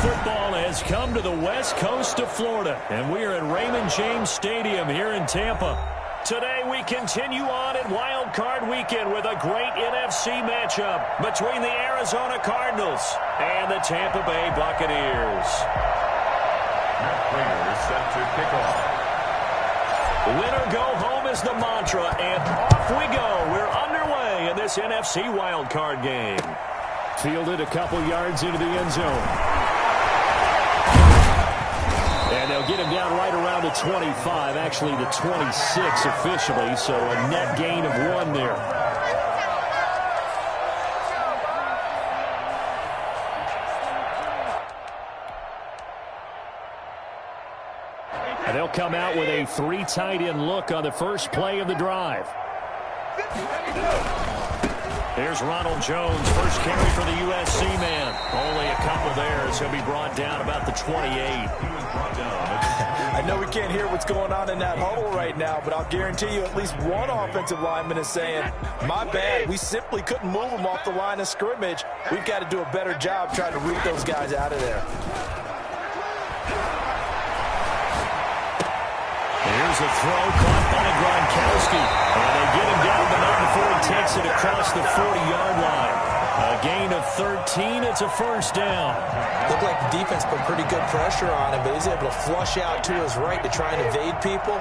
Football has come to the west coast of Florida, and we are at Raymond James Stadium here in Tampa. Today we continue on at Wild Card Weekend with a great NFC matchup between the Arizona Cardinals and the Tampa Bay Buccaneers. Players set to kick off. Win or go home is the mantra, and off we go. We're underway in this NFC Wild Card game. Fielded a couple yards into the end zone. And they'll get him down right around the 25, actually the 26 officially, so a net gain of 1 there. And they'll come out with a 3 tight end look on the first play of the drive. Here's Ronald Jones, first carry for the USC man. Only a couple there as he'll be brought down about the 28. I know we can't hear what's going on in that huddle right now, but I'll guarantee you at least one offensive lineman is saying, my bad, we simply couldn't move them off the line of scrimmage. We've got to do a better job trying to root those guys out of there. Here's a throw caught by Gronkowski. And they get him down, but not before he takes it across the 40-yard line. A gain of 13. It's a first down. Looked like the defense put pretty good pressure on him, but he's able to flush out to his right to try and evade people.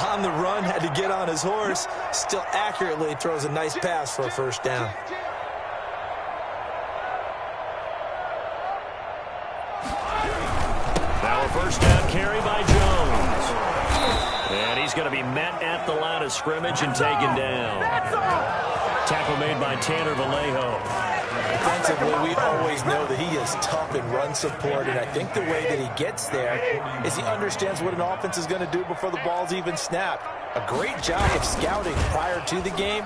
On the run, had to get on his horse. Still accurately throws a nice pass for a first down. Now a first down carry by Jones. And he's going to be met at the line of scrimmage and taken down. Tackle made by Tanner Vallejo. Defensively, we always know that he is tough in run support, and I think the way that he gets there is he understands what an offense is going to do before the ball's even snapped. A great job of scouting prior to the game,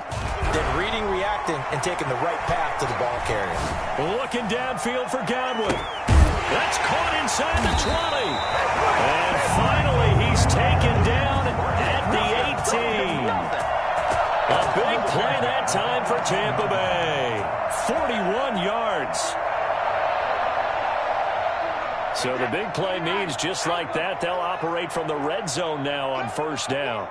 then reading, reacting, and taking the right path to the ball carrier. Looking downfield for Godwin. That's caught inside the 20. And finally, he's taken down at the 18. A big play that time for Tampa Bay. 41 yards. So the big play means just like that, they'll operate from the red zone now on first down.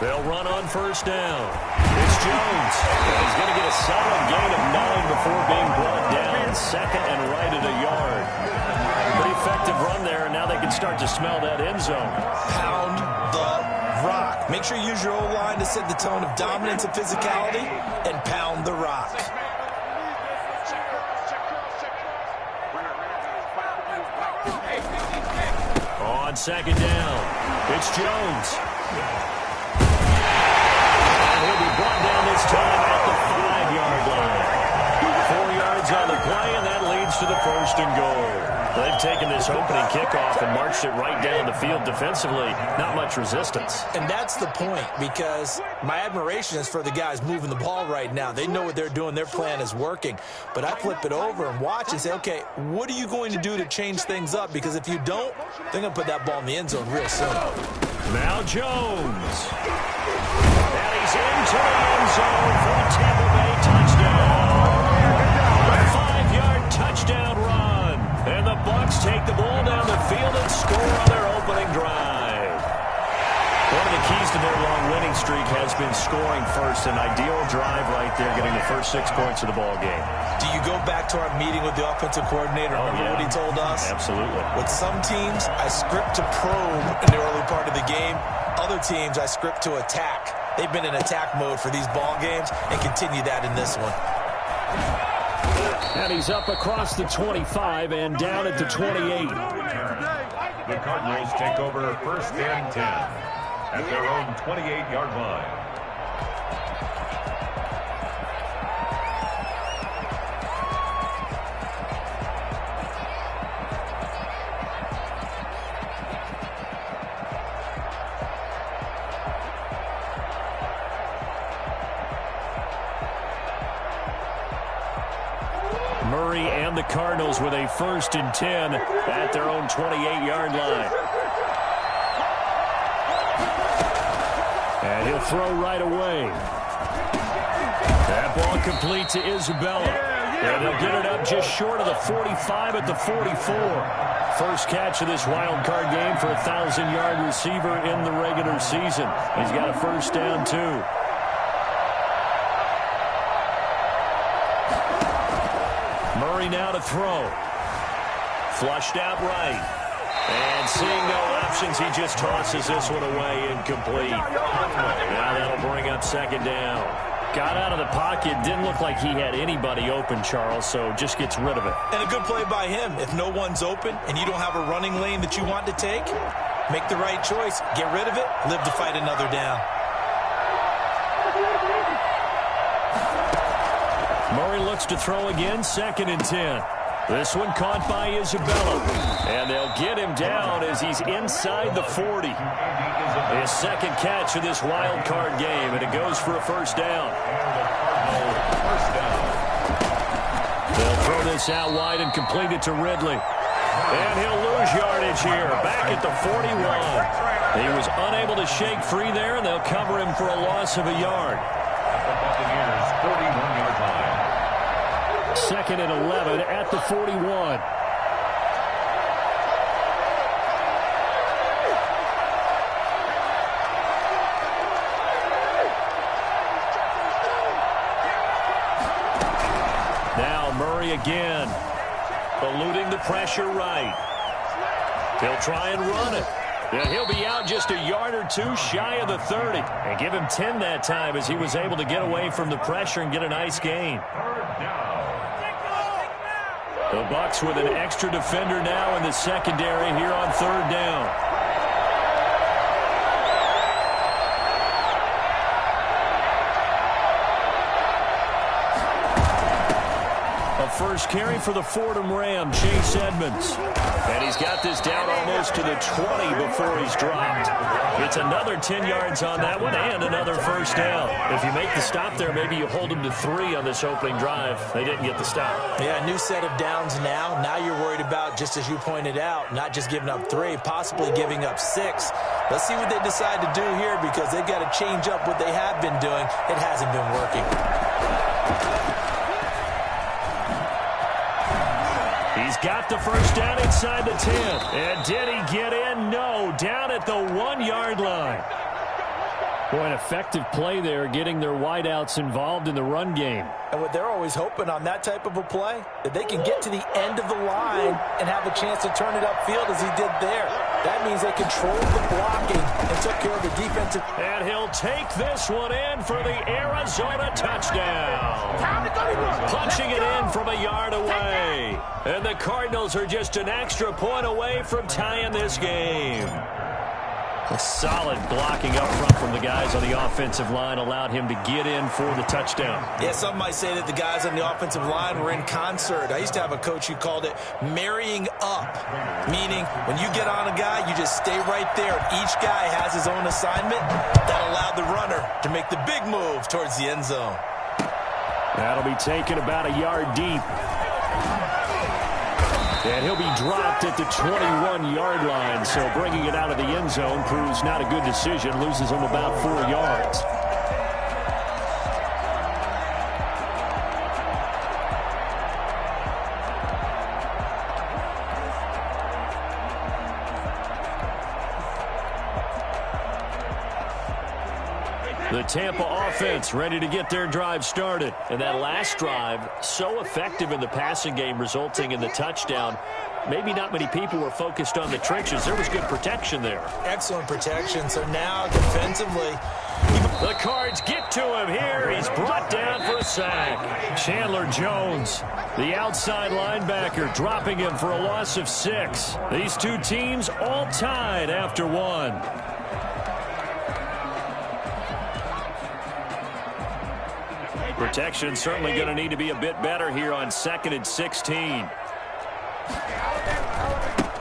They'll run on first down. It's Jones. He's going to get a solid gain of 9 before being brought down. Second and right at a yard. Pretty effective run there, and now they can start to smell that end zone. Pound the rock. Make sure you use your O-line to set the tone of dominance and physicality, and pound the rock. On second down, it's Jones. And he'll be brought down this time at the 5-yard line. 4 yards on the play, and that leads to the first and goal. They've taken this opening kickoff and marched it right down the field defensively. Not much resistance. And that's the point, because my admiration is for the guys moving the ball right now. They know what they're doing. Their plan is working. But I flip it over and watch and say, okay, what are you going to do to change things up? Because if you don't, they're going to put that ball in the end zone real soon. Now Jones. And he's into the end zone for a Tampa Bay touchdown. A 5-yard touchdown run. And the Bucs take the ball down the field and score on their opening drive. One of the keys to their long winning streak has been scoring first. An ideal drive right there, getting the first 6 points of the ball game. Do you go back to our meeting with the offensive coordinator? Remember what he told us? Absolutely. With some teams, I script to probe in the early part of the game. Other teams, I script to attack. They've been in attack mode for these ball games and continue that in this one. And he's up across the 25 and down at the 28. The Cardinals take over first and 10 at their own 28-yard line. Murray and the Cardinals with a first and 10 at their own 28-yard line. And he'll throw right away. That ball complete to Isabella. And they'll get it up just short of the 45 at the 44. First catch of this wild card game for a 1,000-yard receiver in the regular season. He's got a first down, too. Murray now to throw. Flushed out right. And seeing no options, he just tosses this one away incomplete. Now that'll bring up second down. Got out of the pocket. Didn't look like he had anybody open, Charles, so just gets rid of it. And a good play by him. If no one's open and you don't have a running lane that you want to take, make the right choice. Get rid of it. Live to fight another down. Murray looks to throw again, 2nd and 10. This one caught by Isabella. And they'll get him down as he's inside the 40. His second catch of this wild card game, and it goes for a first down. They'll throw this out wide and complete it to Ridley. And he'll lose yardage here, back at the 41. He was unable to shake free there, and they'll cover him for a loss of a yard. Buccaneers 41-yard line. 2nd and 11 at the 41. Now Murray again, eluding the pressure right. He'll try and run it. And he'll be out just a yard or two shy of the 30. And give him 10 that time as he was able to get away from the pressure and get a nice gain. The Bucs with an extra defender now in the secondary here on 3rd down. A first carry for the Fordham Ram, Chase Edmonds. And he's got this down almost to the 20 before he's dropped. It's another 10 yards on that one and another first down. If you make the stop there, maybe you hold them to 3 on this opening drive. They didn't get the stop. Yeah, new set of downs now. Now you're worried about, just as you pointed out, not just giving up 3, possibly giving up 6. Let's see what they decide to do here because they've got to change up what they have been doing. It hasn't been working. He's got the first down inside the 10. And did he get in? No. Down at the 1-yard line. Boy, an effective play there, getting their wideouts involved in the run game. And what they're always hoping on that type of a play, that they can get to the end of the line and have a chance to turn it upfield as he did there. That means they controlled the blocking and took care of the defensive. And he'll take this one in for the Arizona touchdown. Punching it in from a yard away. And the Cardinals are just an extra point away from tying this game. A solid blocking up front from the guys on the offensive line allowed him to get in for the touchdown. Yeah, some might say that the guys on the offensive line were in concert. I used to have a coach who called it marrying up, meaning when you get on a guy, you just stay right there. Each guy has his own assignment. That allowed the runner to make the big move towards the end zone. That'll be taken about a yard deep. And he'll be dropped at the 21-yard line, so bringing it out of the end zone proves not a good decision, loses him about 4 yards. The Tampa offense ready to get their drive started. And that last drive, so effective in the passing game, resulting in the touchdown. Maybe not many people were focused on the trenches. There was good protection there. Excellent protection. So now defensively, the Cards get to him here. He's brought down for a sack. Chandler Jones, the outside linebacker, dropping him for a loss of 6. These two teams all tied after 1. Protection certainly going to need to be a bit better here on 2nd and 16.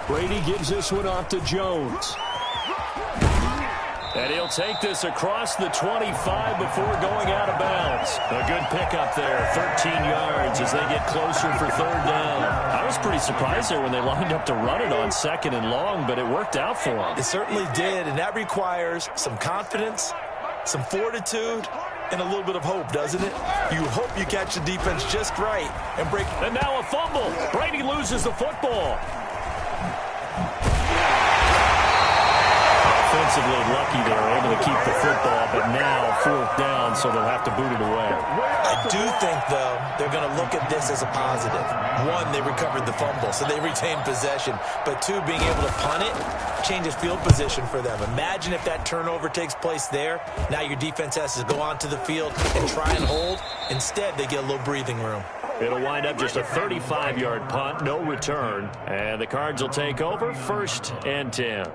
Brady gives this one off to Jones. And he'll take this across the 25 before going out of bounds. A good pickup there, 13 yards as they get closer for 3rd down. I was pretty surprised there when they lined up to run it on 2nd and long, but it worked out for them. It certainly did, and that requires some confidence, some fortitude, and a little bit of hope, doesn't it? You hope you catch the defense just right, and break. And now a fumble. Brady loses the football. Offensively lucky they were able to keep the football, but now 4th down, so they'll have to boot it away. I do think, though, they're going to look at this as a positive. One, they recovered the fumble, so they retained possession. But two, being able to punt it changes field position for them. Imagine if that turnover takes place there. Now your defense has to go onto the field and try and hold. Instead, they get a little breathing room. It'll wind up just a 35-yard punt, no return. And the Cards will take over 1st and 10.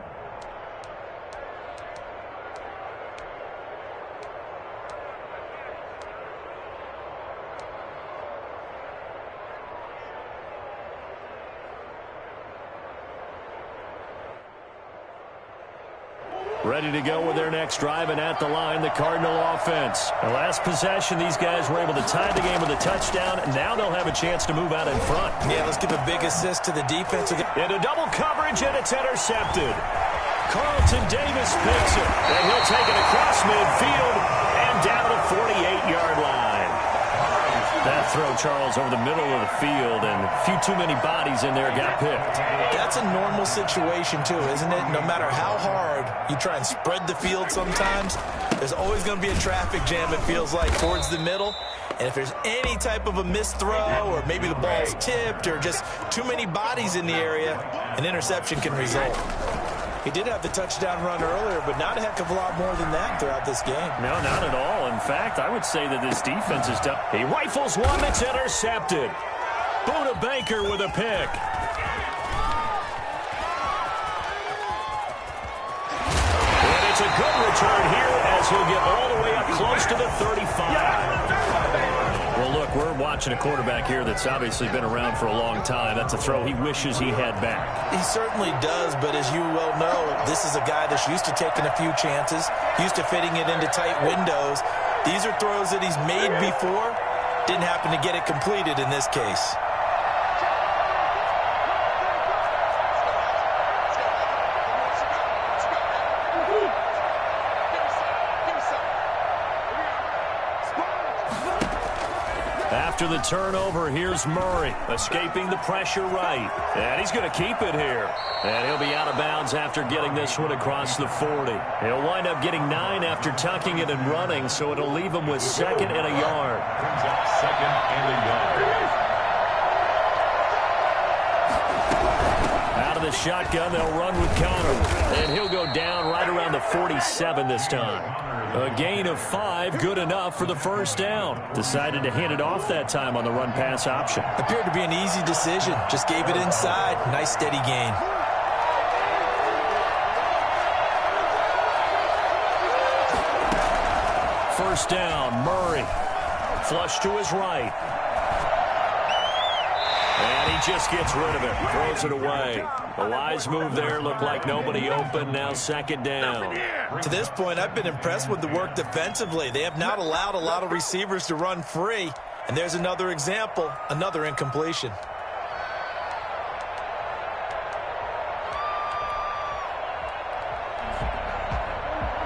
Ready to go with their next drive, and at the line, the Cardinal offense. The last possession, these guys were able to tie the game with a touchdown, and now they'll have a chance to move out in front. Yeah, let's give a big assist to the defense. Into double coverage, and it's intercepted. Carlton Davis picks it, and he'll take it across midfield and down the 48-yard line. That throw, Charles, over the middle of the field, and a few too many bodies in there got picked. That's a normal situation, too, isn't it? No matter how hard you try and spread the field sometimes, there's always going to be a traffic jam, it feels like, towards the middle. And if there's any type of a missed throw, or maybe the ball's tipped, or just too many bodies in the area, an interception can result. He did have the touchdown run earlier, but not a heck of a lot more than that throughout this game. No, not at all. In fact, I would say that this defense is tough. He rifles one that's intercepted. Buda Baker with a pick. And it's a good return here as he'll get all the way up close to the 35. Well, look, we're watching a quarterback here that's obviously been around for a long time. That's a throw he wishes he had back. He certainly does, but as you well know, this is a guy that's used to taking a few chances, used to fitting it into tight windows. These are throws that he's made before. Didn't happen to get it completed in this case. After the turnover, here's Murray, escaping the pressure right. And he's going to keep it here. And he'll be out of bounds after getting this one across the 40. He'll wind up getting 9 after tucking it and running, so it'll leave him with 2nd and a yard. Brings up 2nd and a yard. Out of the shotgun, they'll run with Connor. And he'll go down right around the 47 this time. A gain of 5, good enough for the 1st down. Decided to hand it off that time on the run-pass option. Appeared to be an easy decision. Just gave it inside. Nice, steady gain. First down, Murray. Flush to his right. And he just gets rid of it. Throws it away. The wise move there. Looked like nobody open. Now 2nd down. To this point, I've been impressed with the work defensively. They have not allowed a lot of receivers to run free. And there's another example, another incompletion.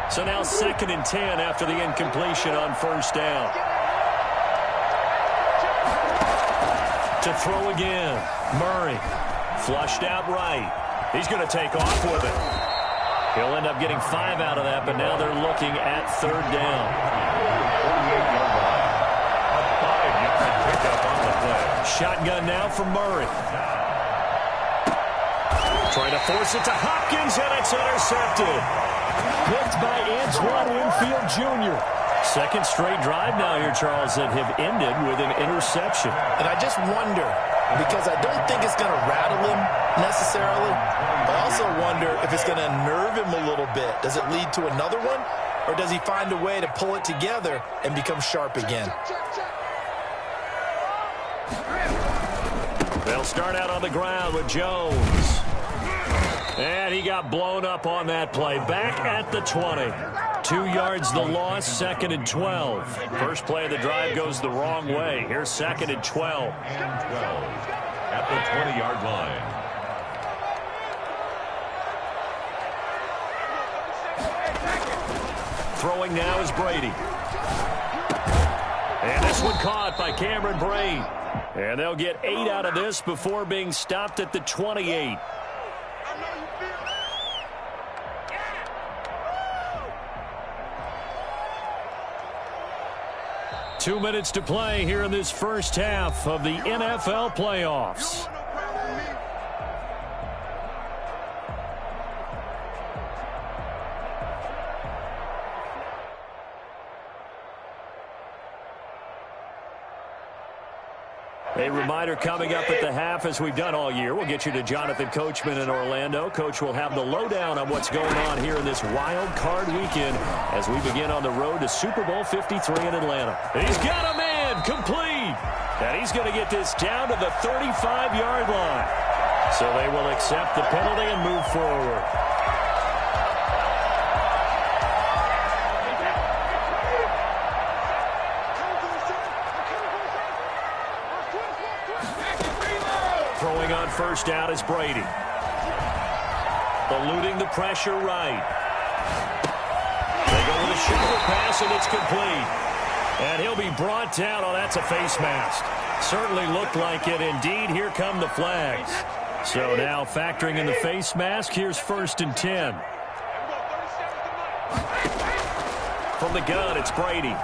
So now 2nd and 10 after the incompletion on 1st down. To throw again. Murray. Flushed out right. He's going to take off with it. He'll end up getting 5 out of that, but now they're looking at 3rd down. A 5-yard pickup on the play. Shotgun now for Murray. Trying to force it to Hopkins, and it's intercepted. Picked by Antoine Winfield Jr. 2nd straight drive now here, Charles, that have ended with an interception. And I just wonder, because I don't think it's going to rattle him necessarily, but I also wonder if it's going to nerve him a little bit. Does it lead to another one, or does he find a way to pull it together and become sharp again? They'll start out on the ground with Jones. And he got blown up on that play. Back at the 20. 2 yards the loss, 2nd and 12. First play of the drive goes the wrong way. Here's 2nd and 12. At the 20-yard line. Throwing now is Brady. And this one caught by Cameron Brate. And they'll get 8 out of this before being stopped at the 28. Two minutes to play here in this first half of the NFL playoffs. A reminder coming up at the half, as we've done all year. We'll get you to Jonathan Coachman in Orlando. Coach will have the lowdown on what's going on here in this wild card weekend as we begin on the road to Super Bowl 53 in Atlanta. He's got a man complete. And he's going to get this down to the 35-yard line. So they will accept the penalty and move forward. Throwing on first down is Brady. Eluding the pressure right. They go with a shoulder pass, and it's complete. And he'll be brought down. Oh, that's a face mask. Certainly looked like it. Indeed, here come the flags. So now factoring in the face mask, here's 1st and 10. From the gun, it's Brady.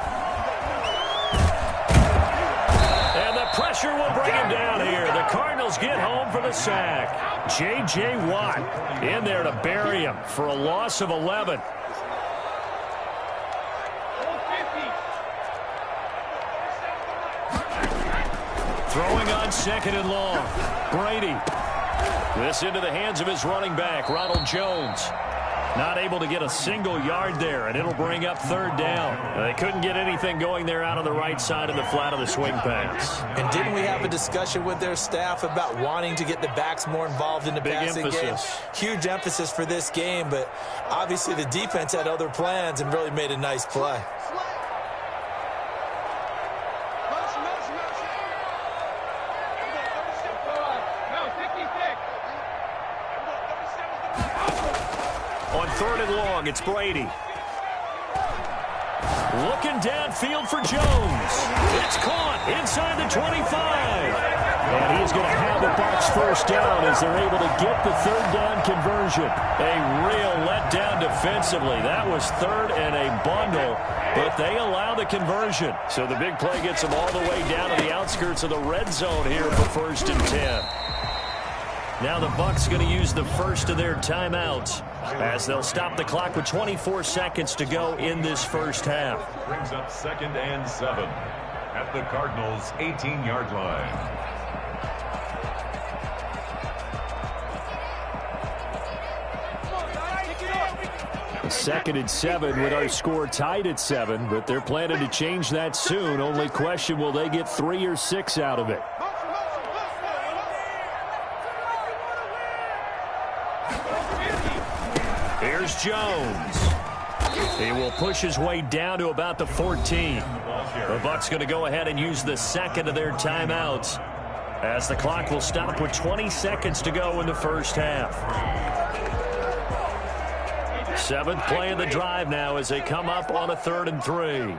Pressure will bring him down here. The Cardinals get home for the sack. J.J. Watt in there to bury him for a loss of 11. Throwing on 2nd and long. Brady. This into the hands of his running back, Ronald Jones. Not able to get a single yard there, and it'll bring up 3rd down. They couldn't get anything going there out on the right side of the flat of the swing pass. And didn't we have a discussion with their staff about wanting to get the backs more involved in the passing game? Huge emphasis for this game, but obviously the defense had other plans and really made a nice play. On 3rd and long, it's Brady. Looking downfield for Jones. It's caught inside the 25. And he's going to have a Bucs first down as they're able to get the 3rd down conversion. A real letdown defensively. That was 3rd and a bundle, but they allow the conversion. So the big play gets them all the way down to the outskirts of the red zone here for 1st and 10. Now the Bucs going to use the first of their timeouts as they'll stop the clock with 24 seconds to go in this first half. Brings up 2nd and 7 at the Cardinals' 18-yard line. Second and 7 with our score tied at 7, but they're planning to change that soon. Only question, will they get 3 or 6 out of it? Here's Jones. He will push his way down to about the 14. The Bucs going to go ahead and use the second of their timeouts as the clock will stop with 20 seconds to go in the first half. 7th play of the drive now as they come up on a 3rd and 3.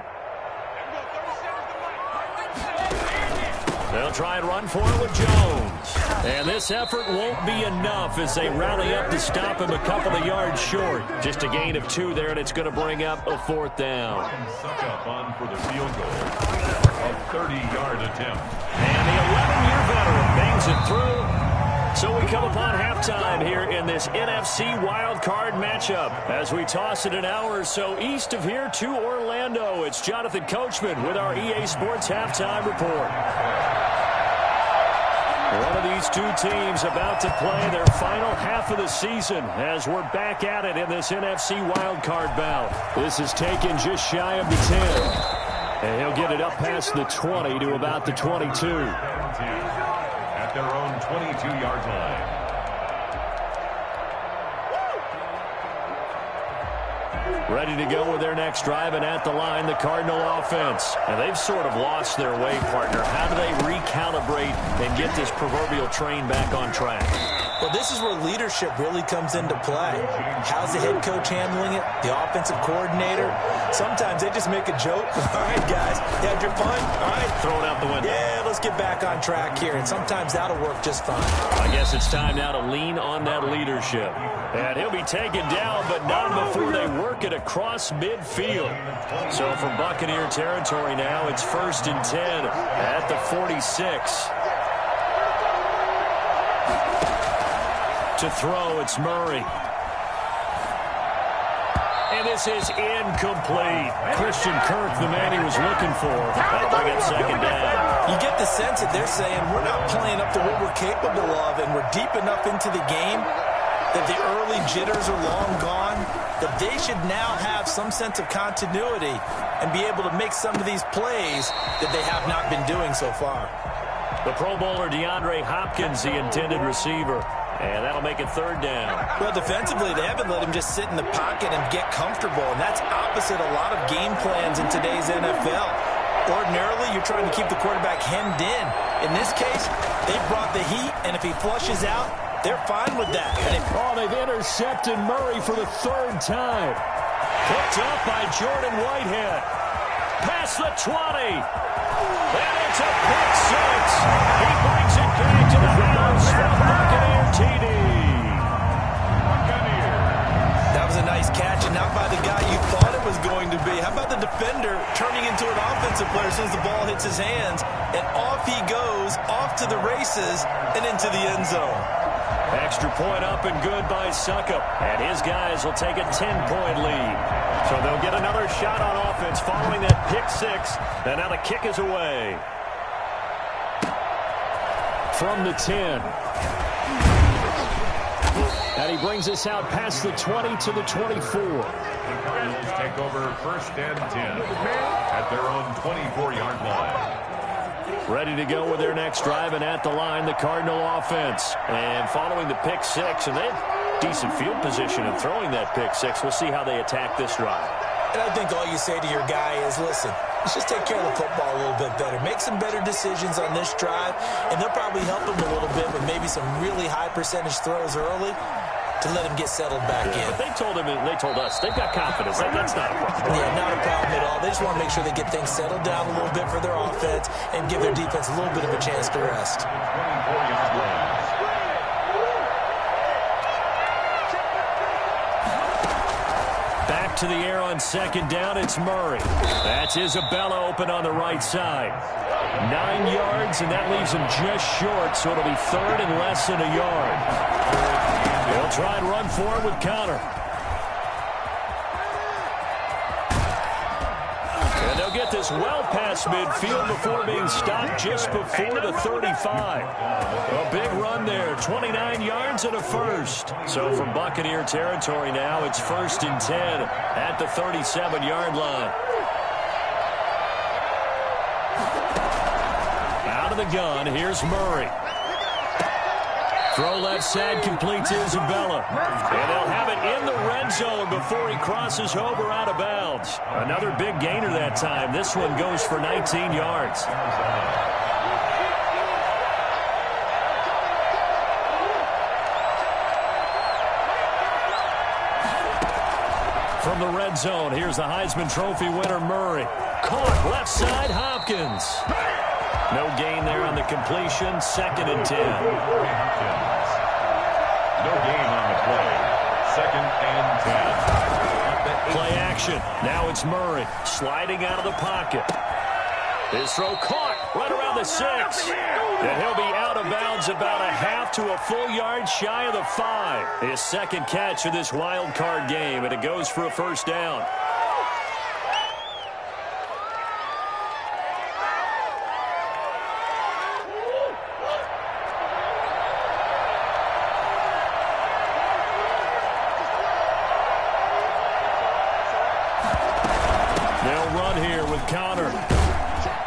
They'll try and run for it with Jones. And this effort won't be enough as they rally up to stop him a couple of yards short. Just a gain of 2 there, and it's going to bring up a 4th down. Suck up on for the field goal. A 30-yard attempt. And the 11-year veteran bangs it through. So we come upon halftime here in this NFC wildcard matchup as we toss it an hour or so east of here to Orlando. It's Jonathan Coachman with our EA Sports Halftime Report. One of these two teams about to play their final half of the season as we're back at it in this NFC wildcard bout. This is taken just shy of the 10. And he'll get it up past the 20 to about the 22. At their own 22-yard line. Ready to go with their next drive, and at the line, the Cardinal offense. And they've sort of lost their way, partner. How do they recalibrate and get this proverbial train back on track? Well, this is where leadership really comes into play. How's the head coach handling it? The offensive coordinator? Sometimes they just make a joke. All right, guys, you had your fun? All right. Throw it out the window. Yeah, let's get back on track here, and sometimes that'll work just fine. I guess it's time now to lean on that leadership. And he'll be taken down, but not before they work it across midfield. So from Buccaneer territory now, it's 1st and 10 at the 46. To throw, it's Murray. And this is incomplete. Christian Kirk, the man he was looking for. That'll bring it 2nd down. You get the sense that they're saying we're not playing up to what we're capable of, and we're deep enough into the game that the early jitters are long gone, that they should now have some sense of continuity and be able to make some of these plays that they have not been doing so far. The Pro Bowler DeAndre Hopkins, the intended receiver. And that'll make it 3rd down. Well, defensively, they haven't let him just sit in the pocket and get comfortable, and that's opposite a lot of game plans in today's NFL. Ordinarily, you're trying to keep the quarterback hemmed in. In this case, they brought the heat, and if he flushes out, they're fine with that. They've intercepted Murray for the 3rd time. Picked up by Jordan Whitehead. Past the 20. And it's a pick 6. He brings it back to the house for a Buccaneer TD. That was a nice catch, and not by the guy you thought it was going to be. How about the defender turning into an offensive player as soon as the ball hits his hands, and off he goes, off to the races, and into the end zone. Extra point up and good by Succop. And his guys will take a 10-point lead. So they'll get another shot on offense following that pick 6. And now the kick is away. From the 10. And he brings us out past the 20 to the 24. The Cardinals take over 1st and 10 at their own 24-yard line. Ready to go with their next drive, and at the line, the Cardinal offense. And following the pick 6, and they have decent field position in throwing that pick 6. We'll see how they attack this drive. And I think all you say to your guy is, listen, let's just take care of the football a little bit better. Make some better decisions on this drive, and they'll probably help him a little bit with maybe some really high percentage throws early to let him get settled back in. But they told us, they've got confidence. That's not a problem. Yeah, not a problem at all. They just want to make sure they get things settled down a little bit for their offense and give their defense a little bit of a chance to rest. 24-yard line. Back to the air on 2nd down, it's Murray. That's Isabella open on the right side. 9 yards, and that leaves him just short, so it'll be 3rd and less than a yard. They'll try and run for it with Conner. And they'll get this well past midfield before being stopped just before the 35. A big run there, 29 yards and a 1st. So from Buccaneer territory now, it's 1st and 10 at the 37-yard line. Out of the gun, here's Murray. Throw left side, complete to Isabella. And they'll have it in the red zone before he crosses over out of bounds. Another big gainer that time. This one goes for 19 yards. From the red zone, here's the Heisman Trophy winner, Murray. Caught left side, Hopkins. No gain there on the completion. 2nd and 10. No gain on the play. 2nd and 10. Play action. Now it's Murray sliding out of the pocket. His throw caught right around the 6. And he'll be out of bounds about a half to a full yard shy of the 5. His 2nd catch of this wild card game, and it goes for a 1st down. Conner.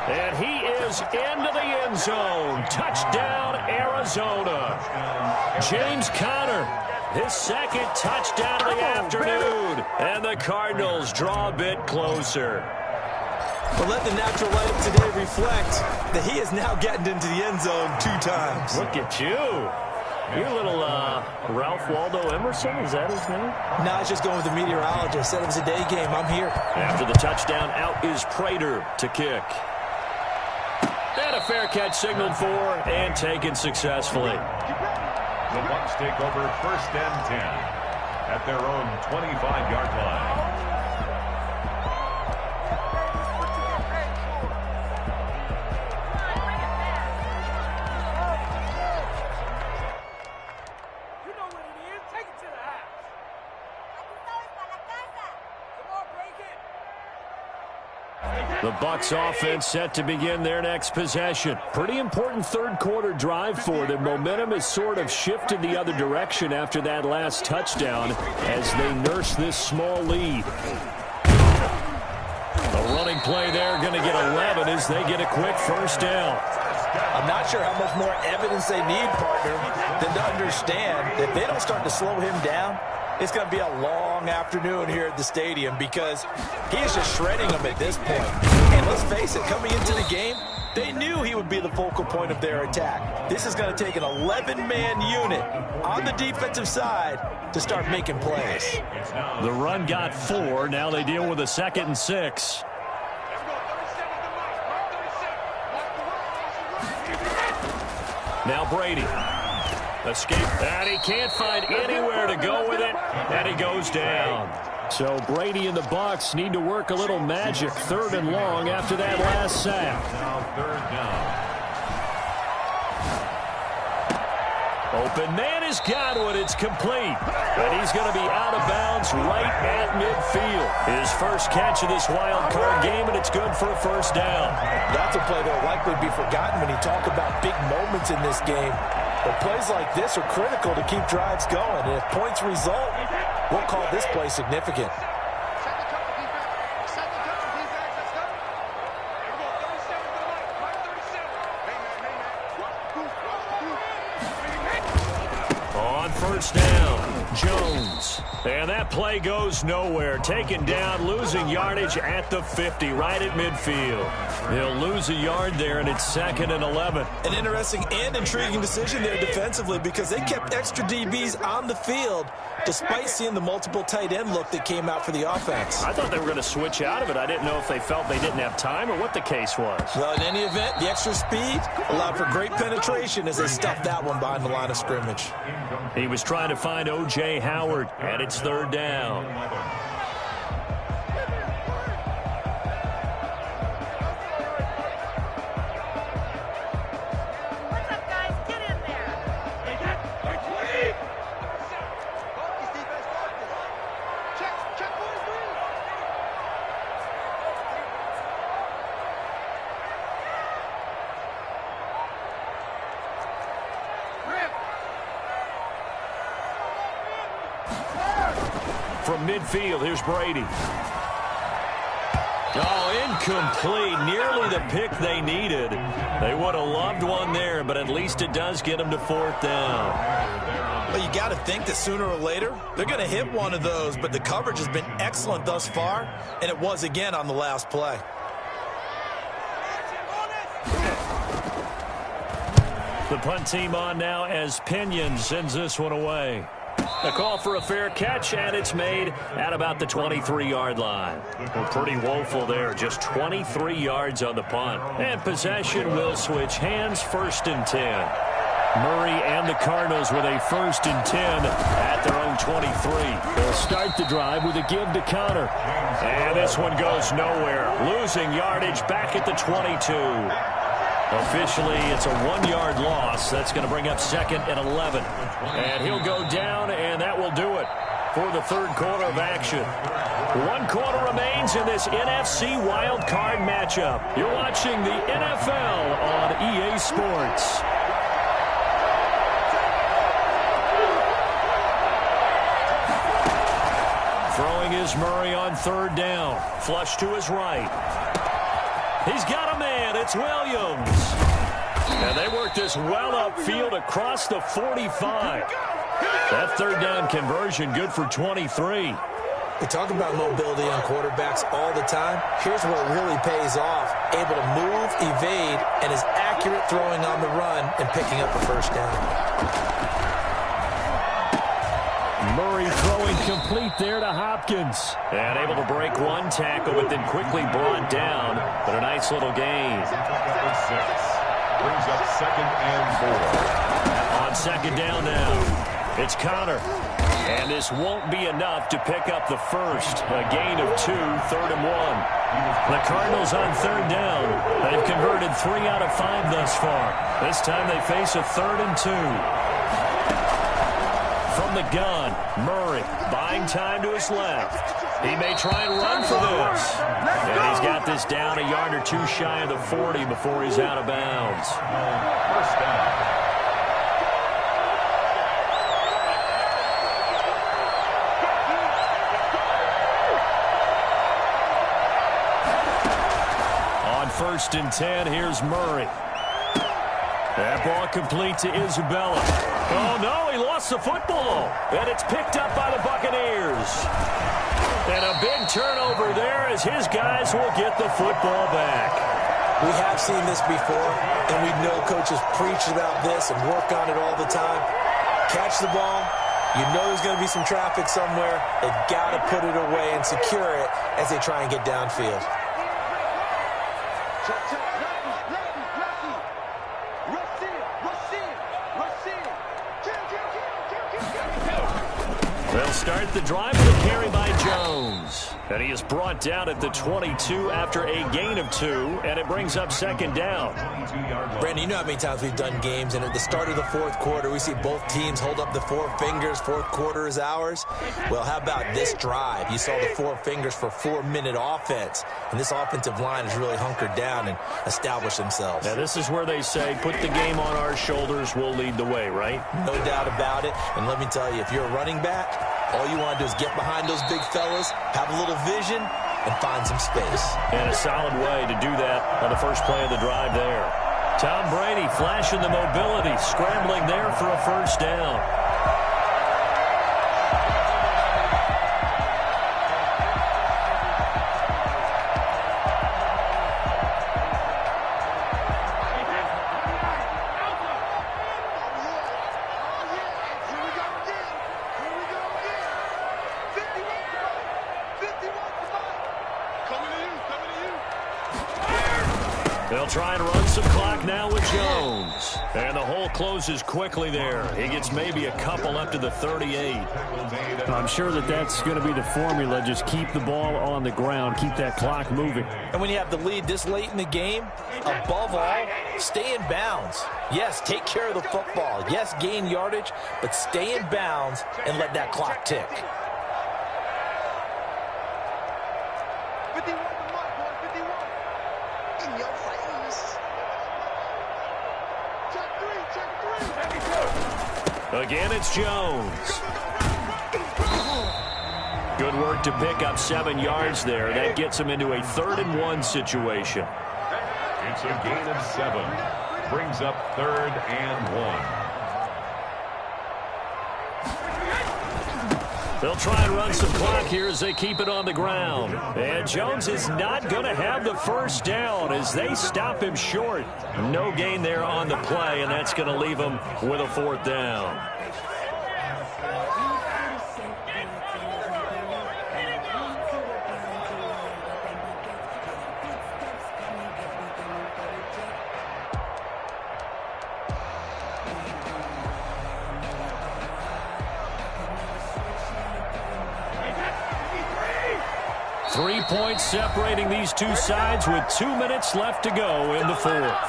And he is into the end zone. Touchdown, Arizona. James Conner, his 2nd touchdown of the afternoon. And the Cardinals draw a bit closer. But let the natural light of today reflect that he has now gotten into the end zone 2 times. Look at you. You're a little Ralph Waldo Emerson, is that his name? No, I was just going with the meteorologist. Said it was a day game. I'm here. After the touchdown, out is Prater to kick. And a fair catch signaled for and taken successfully. The Bucs take over 1st and 10 at their own 25-yard line. The Bucs offense set to begin their next possession. Pretty important third quarter drive for them. Momentum has sort of shifted the other direction after that last touchdown as they nurse this small lead. A running play there, going to get 11 as they get a quick first down. I'm not sure how much more evidence they need, partner, than to understand that if they don't start to slow him down, it's going to be a long afternoon here at the stadium because he is just shredding them at this point. And let's face it, coming into the game, they knew he would be the focal point of their attack. This is going to take an 11-man unit on the defensive side to start making plays. The run got 4. Now they deal with a 2nd and 6. Now Brady. Escape, and he can't find anywhere to go with it, and he goes down. So Brady and the Bucs need to work a little magic 3rd and long after that last sack. Now 3rd down. Open man has got one. It's complete. And he's going to be out of bounds right at midfield. His first catch of this wild card game, and it's good for a first down. That's a play that will likely be forgotten when you talk about big moments in this game. But plays like this are critical to keep drives going. And if points result, we'll call this play significant. On first down, Jones. And that play goes nowhere. Taken down, losing yardage at the 50, right at midfield. He'll lose a yard there, and it's 2nd and 11. An interesting and intriguing decision there defensively because they kept extra DBs on the field despite seeing the multiple tight end look that came out for the offense. I thought they were going to switch out of it. I didn't know if they felt they didn't have time or what the case was. Well, in any event, the extra speed allowed for great penetration as they stuffed that one behind the line of scrimmage. He was trying to find O.J. Howard, and it's 3rd down. From midfield, here's Brady. Oh, incomplete. Nearly the pick they needed. They would have loved one there, but at least it does get them to 4th down. Well, you got to think that sooner or later, they're going to hit one of those, but the coverage has been excellent thus far, and it was again on the last play. The punt team on now as Pinion sends this one away. A call for a fair catch, and it's made at about the 23-yard line. Well, pretty woeful there, just 23 yards on the punt. And possession will switch hands, 1st and 10. Murray and the Cardinals with a 1st and 10 at their own 23. They'll start the drive with a give to Conner. And this one goes nowhere. Losing yardage back at the 22. Officially, it's a 1-yard loss. That's going to bring up 2nd and 11. And he'll go down, and that will do it for the 3rd quarter of action. 1 quarter remains in this NFC Wild Card matchup. You're watching the NFL on EA Sports. Throwing is Murray on 3rd down. Flush to his right. He's got a man. It's Williams. And they work this well upfield across the 45. That 3rd down conversion good for 23. We talk about mobility on quarterbacks all the time. Here's where it really pays off. Able to move, evade, and is accurate throwing on the run and picking up a 1st down. Murray throwing complete there to Hopkins. And able to break one tackle, but then quickly brought down. But a nice little gain. Number 6 brings up 2nd and 4. On 2nd down now, it's Connor. And this won't be enough to pick up the first. A gain of 2, 3rd and 1. The Cardinals on 3rd down. They've converted 3 out of 5 thus far. This time they face a 3rd and 2. From the gun, Murray buying time to his left. He may try and run for this. And he's got this down a yard or 2 shy of the 40 before he's out of bounds. First down. On 1st and 10, here's Murray. That ball complete to Isabella. Oh, no, he lost the football. And it's picked up by the Buccaneers. And a big turnover there as his guys will get the football back. We have seen this before, and we know coaches preach about this and work on it all the time. Catch the ball. You know there's going to be some traffic somewhere. They've got to put it away and secure it as they try and get downfield. They'll start the drive with a carry by Jones. And he is brought down at the 22 after a gain of 2, and it brings up 2nd down. Brandon, you know how many times we've done games, and at the start of the 4th quarter, we see both teams hold up the 4 fingers, 4th quarter is ours. Well, how about this drive? You saw the 4 fingers for 4-minute offense, and this offensive line has really hunkered down and established themselves. Now, this is where they say, put the game on our shoulders, we'll lead the way, right? No doubt about it, and let me tell you, if you're a running back, all you want to do is get behind those big fellas, have a little vision, and find some space. And a solid way to do that on the first play of the drive there. Tom Brady flashing the mobility, scrambling there for a first down. They'll try and run some clock now with Jones. And the hole closes quickly there. He gets maybe a couple up to the 38. I'm sure that's going to be the formula. Just keep the ball on the ground. Keep that clock moving. And when you have the lead this late in the game, above all, stay in bounds. Yes, take care of the football. Yes, gain yardage, but stay in bounds and let that clock tick. Again, it's Jones. Good work to pick up 7 yards there. That gets him into a 3rd and 1 situation. It's a gain of 7. Brings up 3rd and 1. They'll try and run some clock here as they keep it on the ground. And Jones is not going to have the first down as they stop him short. No gain there on the play, and that's going to leave him with a 4th down. Three points separating these two sides with 2 minutes left to go in the 4th.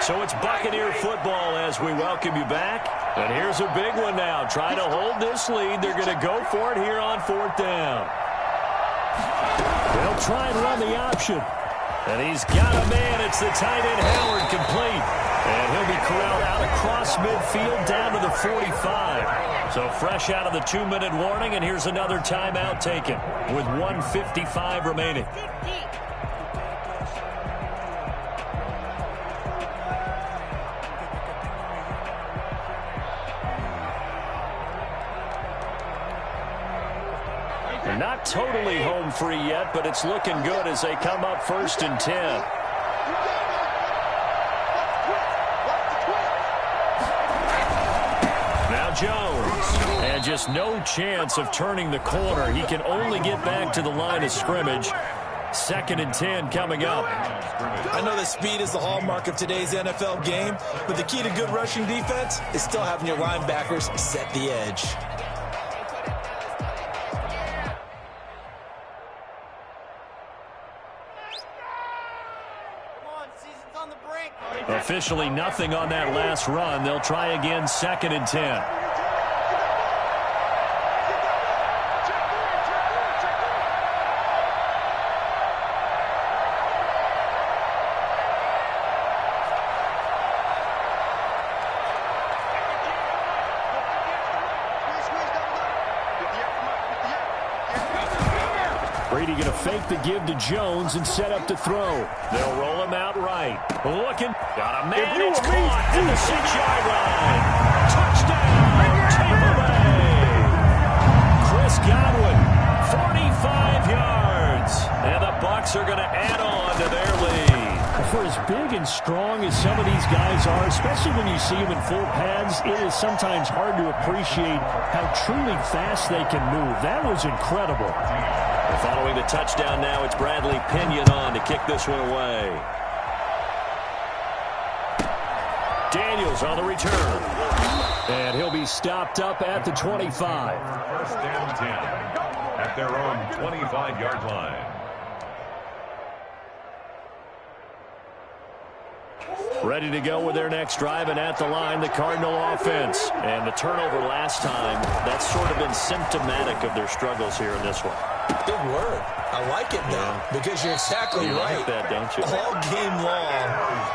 So it's Buccaneer football as we welcome you back. And here's a big one now. Try to hold this lead. They're going to go for it here on 4th down. They'll try and run the option. And he's got a man. It's the tight end, Howard, complete. And he'll be corralled out across midfield down to the 45. So fresh out of the 2-minute warning, and here's another timeout taken with 1:55 remaining. They're not totally home free yet, but it's looking good as they come up 1st and 10. Now Jones. And just no chance of turning the corner. He can only get back to the line of scrimmage. 2nd and 10 coming up. I know that speed is the hallmark of today's NFL game, but the key to good rushing defense is still having your linebackers set the edge. Officially nothing on that last run. They'll try again 2nd and 10. Brady going to fake the give to Jones and set up to throw. They'll roll him out right. Looking. Got a man. It's caught at the 6-yard line. Touchdown, Tampa Bay. Chris Godwin, 45 yards. And the Bucs are going to add on to their lead. For as big and strong as some of these guys are, especially when you see them in full pads, it is sometimes hard to appreciate how truly fast they can move. That was incredible. Following the touchdown now, it's Bradley Pinion on to kick this one away. Daniels on the return. And he'll be stopped up at the 25. 1st and 10 at their own 25-yard line. Ready to go with their next drive, and at the line, the Cardinal offense. And the turnover last time, that's sort of been symptomatic of their struggles here in this one. Big word. I like it, though, because you're exactly right. Like that, don't you? All game long,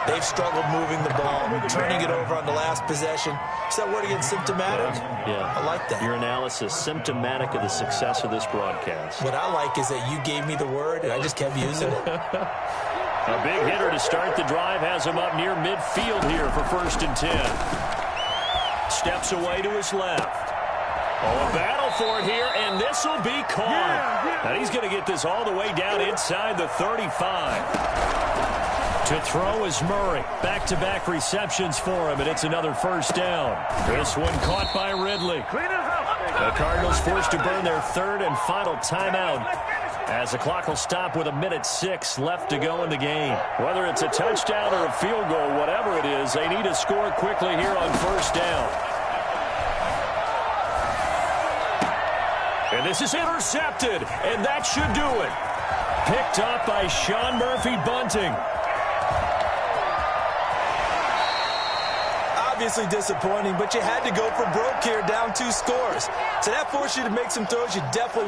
they've struggled moving the ball, turning it over on the last possession. Is that word again, symptomatic? Yeah. I like that. Your analysis, symptomatic of the success of this broadcast. What I like is that you gave me the word, and I just kept using it. A big hitter to start the drive has him up near midfield here for 1st and 10. Steps away to his left. Oh, a battle for it here, and this will be caught. And he's going to get this all the way down inside the 35. To throw is Murray. Back-to-back receptions for him, and it's another 1st down. This one caught by Ridley. The Cardinals forced to burn their 3rd and final timeout, as the clock will stop with 1:06 left to go in the game. Whether it's a touchdown or a field goal, whatever it is, they need to score quickly here on 1st down. And this is intercepted, and that should do it. Picked up by Sean Murphy-Bunting. Obviously disappointing, but you had to go for broke here, down 2 scores. So that forced you to make some throws you definitely